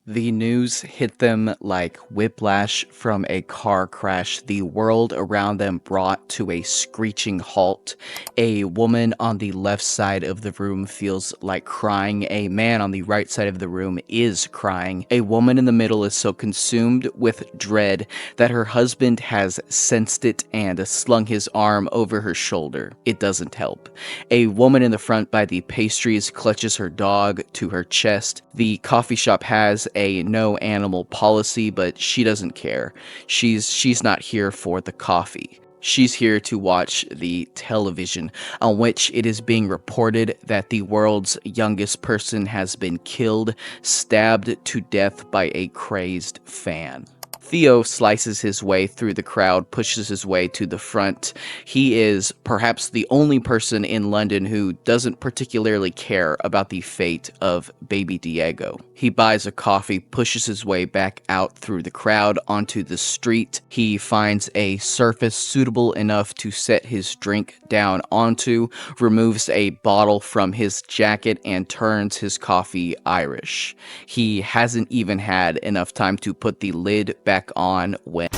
The news hit them like whiplash from a car crash. The world around them brought to a screeching halt. A woman on the left side of the room feels like crying. A man on the right side of the room is crying. A woman in the middle is so consumed with dread that her husband has sensed it and slung his arm over her shoulder. It doesn't help. A woman in the front by the pastries clutches her dog to her chest. The coffee shop has a no animal policy, but she doesn't care. She's not here for the coffee. She's here to watch the television, on which it is being reported that the world's youngest person has been killed, stabbed to death by a crazed fan. Theo slices his way through the crowd, pushes his way to the front. He is perhaps the only person in London who doesn't particularly care about the fate of baby Diego. He buys a coffee, pushes his way back out through the crowd onto the street. He finds a surface suitable enough to set his drink down onto, removes a bottle from his jacket, and turns his coffee Irish. He hasn't even had enough time to put the lid back on when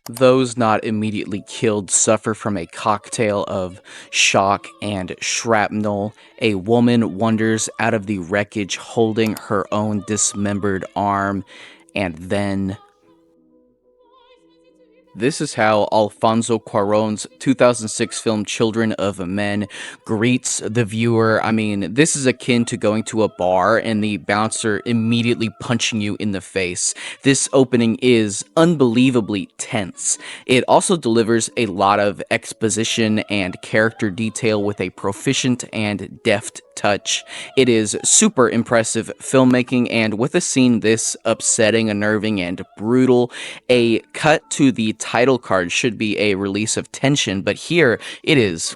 those not immediately killed suffer from a cocktail of shock and shrapnel. A woman wanders out of the wreckage holding her own dismembered arm, and then this is how Alfonso Cuarón's 2006 film Children of Men greets the viewer. I mean, this is akin to going to a bar and the bouncer immediately punching you in the face. This opening is unbelievably tense. It also delivers a lot of exposition and character detail with a proficient and deft touch. It is super impressive filmmaking, and with a scene this upsetting, unnerving, and brutal, a cut to the title card should be a release of tension, but here it is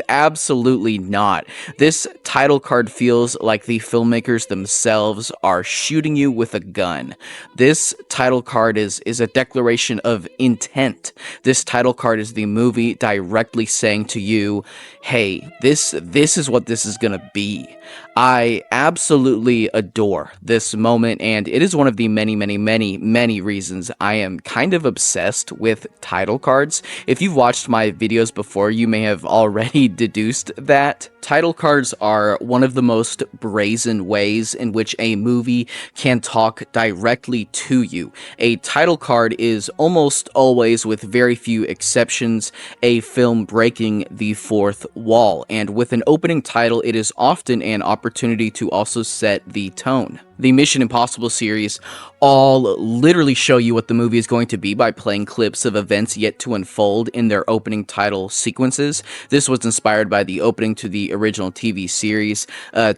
absolutely not. This title card feels like the filmmakers themselves are shooting you with a gun. This title card is a declaration of intent. This title card is the movie directly saying to you, hey, this is what this is gonna be. I absolutely adore this moment, and it is one of the many reasons I am kind of obsessed with title cards. If you've watched my videos before, you may have already deduced that. Title cards are one of the most brazen ways in which a movie can talk directly to you. A title card is almost always, with very few exceptions, a film breaking the fourth wall, and with an opening title, it is often an opportunity to also set the tone. The Mission Impossible series all literally show you what the movie is going to be by playing clips of events yet to unfold in their opening title sequences. This was inspired by the opening to the original TV series.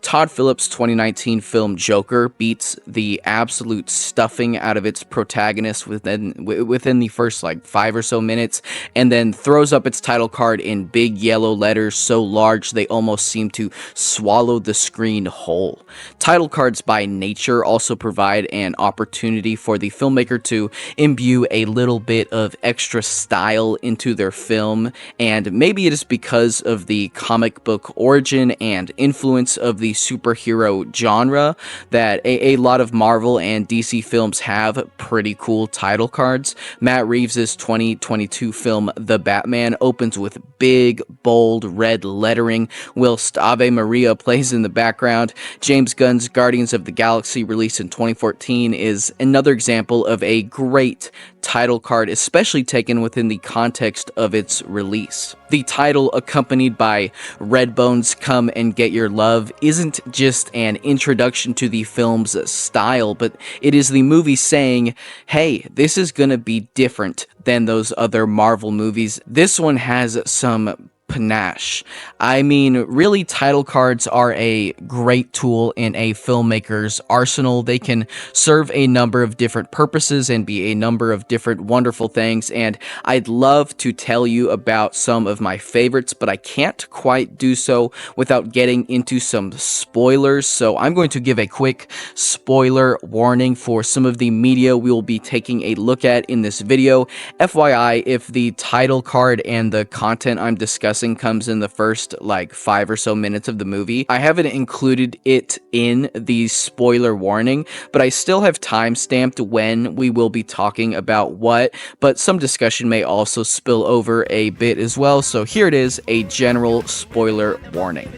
Todd Phillips' 2019 film Joker beats the absolute stuffing out of its protagonist within the first 5 or so minutes, and then throws up its title card in big yellow letters so large they almost seem to swallow the screen whole. Title cards by nature also provide an opportunity for the filmmaker to imbue a little bit of extra style into their film, and maybe it is because of the comic book origin and influence of the superhero genre that a lot of Marvel and DC films have pretty cool title cards. Matt Reeves' 2022 film The Batman opens with big, bold red lettering, whilst Ave Maria plays in the background. James Gunn's Guardians of the Galaxy, released in 2014, is another example of a great title card, especially taken within the context of its release. The title, accompanied by Redbone's Come and Get Your Love, isn't just an introduction to the film's style, but it is the movie saying, hey, this is gonna be different than those other Marvel movies. This one has some panache. I mean, really, title cards are a great tool in a filmmaker's arsenal. They can serve a number of different purposes and be a number of different wonderful things, and I'd love to tell you about some of my favorites, but I can't quite do so without getting into some spoilers, so I'm going to give a quick spoiler warning for some of the media we will be taking a look at in this video. FYI, if the title card and the content I'm discussing passing comes in the first, like, 5 or so minutes of the movie. I haven't included it in the spoiler warning, but I still have time-stamped when we will be talking about what, but some discussion may also spill over a bit as well, so here it is, a general spoiler warning.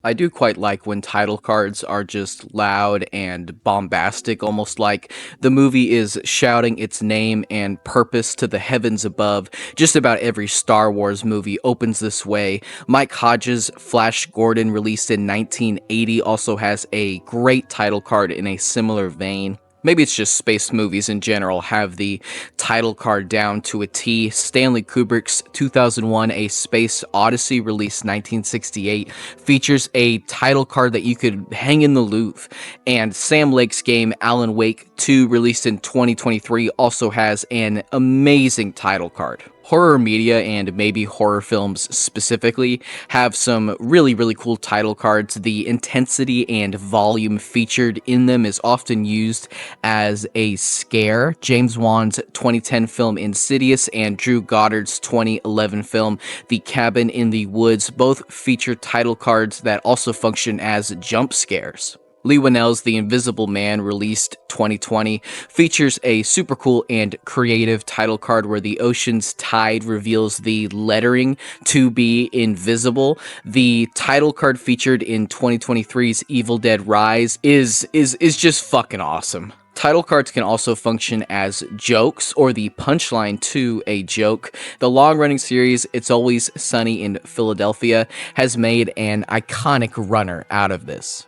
I do quite like when title cards are just loud and bombastic, almost like the movie is shouting its name and purpose to the heavens above. Just about every Star Wars movie opens this way. Mike Hodges' Flash Gordon, released in 1980, also has a great title card in a similar vein. Maybe it's just space movies in general have the title card down to a T. Stanley Kubrick's 2001 A Space Odyssey, released 1968, features a title card that you could hang in the Louvre. And Sam Lake's game Alan Wake 2, released in 2023, also has an amazing title card. Horror media, and maybe horror films specifically, have some really, really cool title cards. The intensity and volume featured in them is often used as a scare. James Wan's 2010 film Insidious and Drew Goddard's 2011 film The Cabin in the Woods both feature title cards that also function as jump scares. Lee Whannell's The Invisible Man, released 2020, features a super cool and creative title card where the ocean's tide reveals the lettering to be invisible. The title card featured in 2023's Evil Dead Rise is just fucking awesome. Title cards can also function as jokes, or the punchline to a joke. The long-running series It's Always Sunny in Philadelphia has made an iconic runner out of this.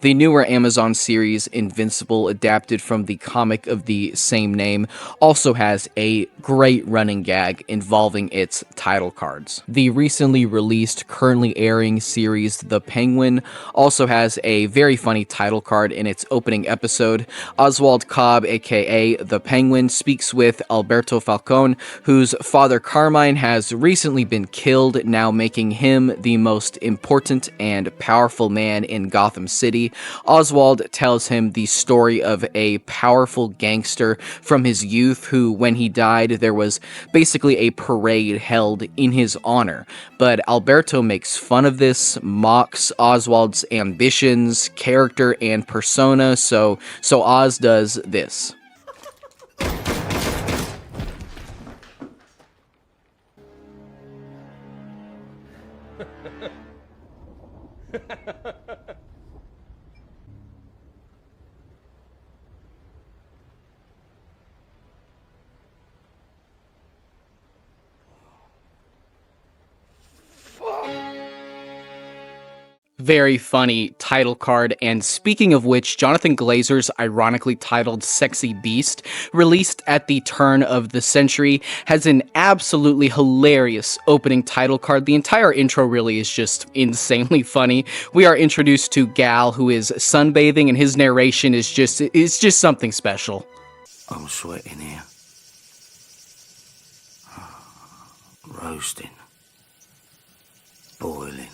The newer Amazon series Invincible, adapted from the comic of the same name, also has a great running gag involving its title cards. The recently released, currently airing series The Penguin also has a very funny title card in its opening episode. Oswald Cobb, aka The Penguin, speaks with Alberto Falcone, whose father Carmine has recently been killed, now making him the most important and powerful man in Gotham City. Oswald tells him the story of a powerful gangster from his youth who, when he died, there was basically a parade held in his honor. But Alberto makes fun of this, mocks Oswald's ambitions, character, and persona, so Oz does this. Very funny title card, and speaking of which, Jonathan Glazer's ironically titled Sexy Beast, released at the turn of the century, has an absolutely hilarious opening title card. The entire intro really is just insanely funny. We are introduced to Gal, who is sunbathing, and his narration is just something special. I'm sweating here. Roasting. Boiling.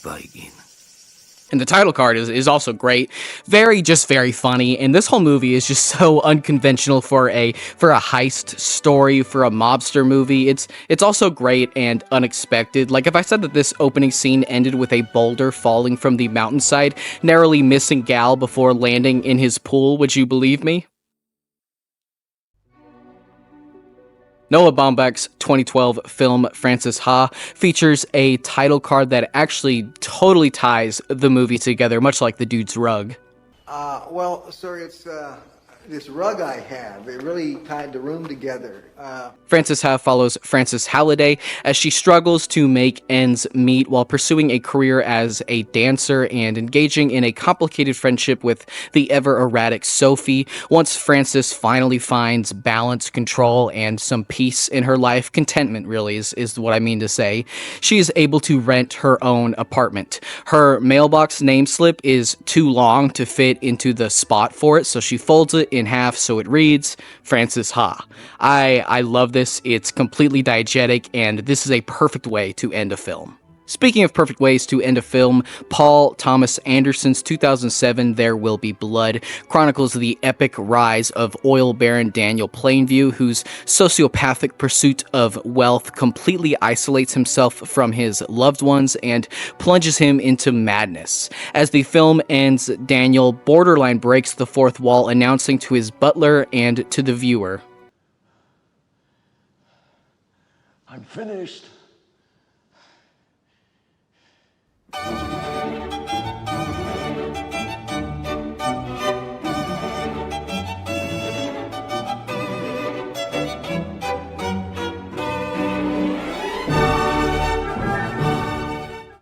Baking. And the title card is also great. Very funny. And this whole movie is just so unconventional for a heist story, for a mobster movie. It's also great and unexpected. Like, if I said that this opening scene ended with a boulder falling from the mountainside, narrowly missing Gal before landing in his pool, would you believe me? Noah Baumbach's 2012 film Frances Ha features a title card that actually totally ties the movie together, much like the dude's rug. Well, sir, this rug I have. It really tied the room together. Frances Ha follows Frances Halliday as she struggles to make ends meet while pursuing a career as a dancer and engaging in a complicated friendship with the ever-erratic Sophie. Once Frances finally finds balance, control, and some peace in her life, contentment really is what I mean to say, she is able to rent her own apartment. Her mailbox name slip is too long to fit into the spot for it, so she folds it in half so it reads Frances Ha. I love this. It's completely diegetic, and this is a perfect way to end a film. Speaking of perfect ways to end a film, Paul Thomas Anderson's 2007 There Will Be Blood chronicles the epic rise of oil baron Daniel Plainview, whose sociopathic pursuit of wealth completely isolates himself from his loved ones and plunges him into madness. As the film ends, Daniel borderline breaks the fourth wall, announcing to his butler and to the viewer, "I'm finished."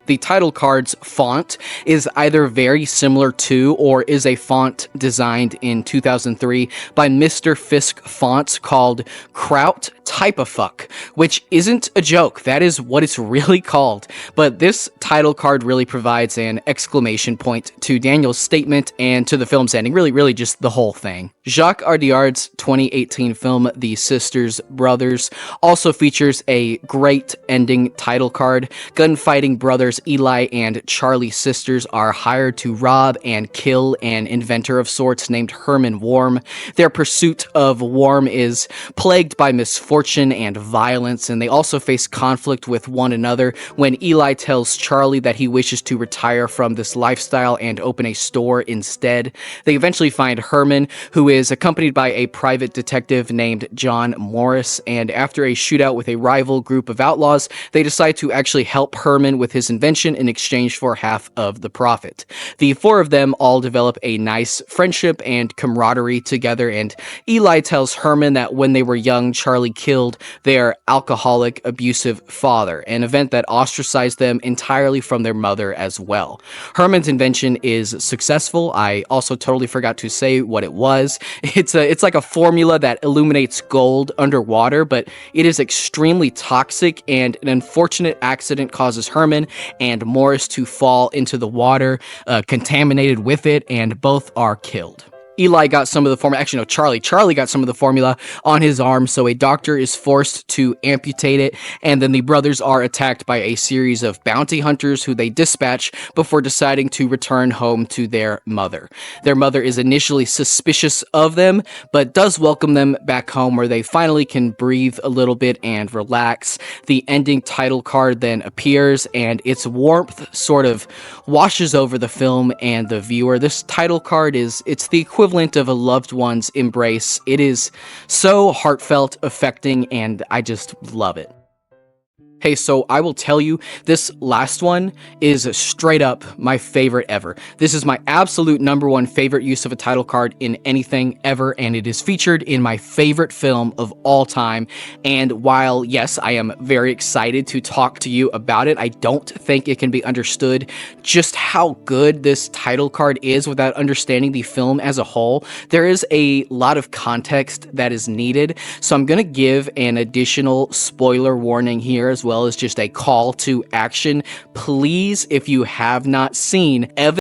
The title card's font is either very similar to or is a font designed in 2003 by Mr. Fisk Fonts called Kraut Typefuck, which isn't a joke. That is what it's really called. But this title card really provides an exclamation point to Daniel's statement and to the film's ending. Really just the whole thing. Jacques Audiard's 2018 film The Sisters Brothers also features a great ending title card. Gunfighting brothers Eli and Charlie Sisters are hired to rob and kill an inventor of sorts named Herman Worm. Their pursuit of Worm is plagued by misfortune and violence, and they also face conflict with one another when Eli tells Charlie that he wishes to retire from this lifestyle and open a store instead. They eventually find Herman, who is accompanied by a private detective named John Morris, and after a shootout with a rival group of outlaws, they decide to actually help Herman with his invention in exchange for half of the profit. The four of them all develop a nice friendship and camaraderie together, and Eli tells Herman that when they were young, Charlie killed their alcoholic, abusive father, an event that ostracized them entirely from their mother as well. Herman's invention is successful. I also totally forgot to say what it was. It's like a formula that illuminates gold underwater, but it is extremely toxic, and an unfortunate accident causes Herman and Morris to fall into the water, contaminated with it, and both are killed. Eli got some of the formula, actually no, Charlie got some of the formula on his arm, so a doctor is forced to amputate it, and then the brothers are attacked by a series of bounty hunters who they dispatch before deciding to return home to their mother. Their mother is initially suspicious of them, but does welcome them back home where they finally can breathe a little bit and relax. The ending title card then appears, and its warmth sort of washes over the film and the viewer. This title card it's the equivalent of a loved one's embrace. It is so heartfelt, affecting, and I just love it. Hey, so I will tell you, this last one is straight up my favorite ever. This is my absolute number one favorite use of a title card in anything ever, and it is featured in my favorite film of all time. And while, yes, I am very excited to talk to you about it, I don't think it can be understood just how good this title card is without understanding the film as a whole. There is a lot of context that is needed, so I'm going to give an additional spoiler warning here as well as just a call to action. Please, if you have not seen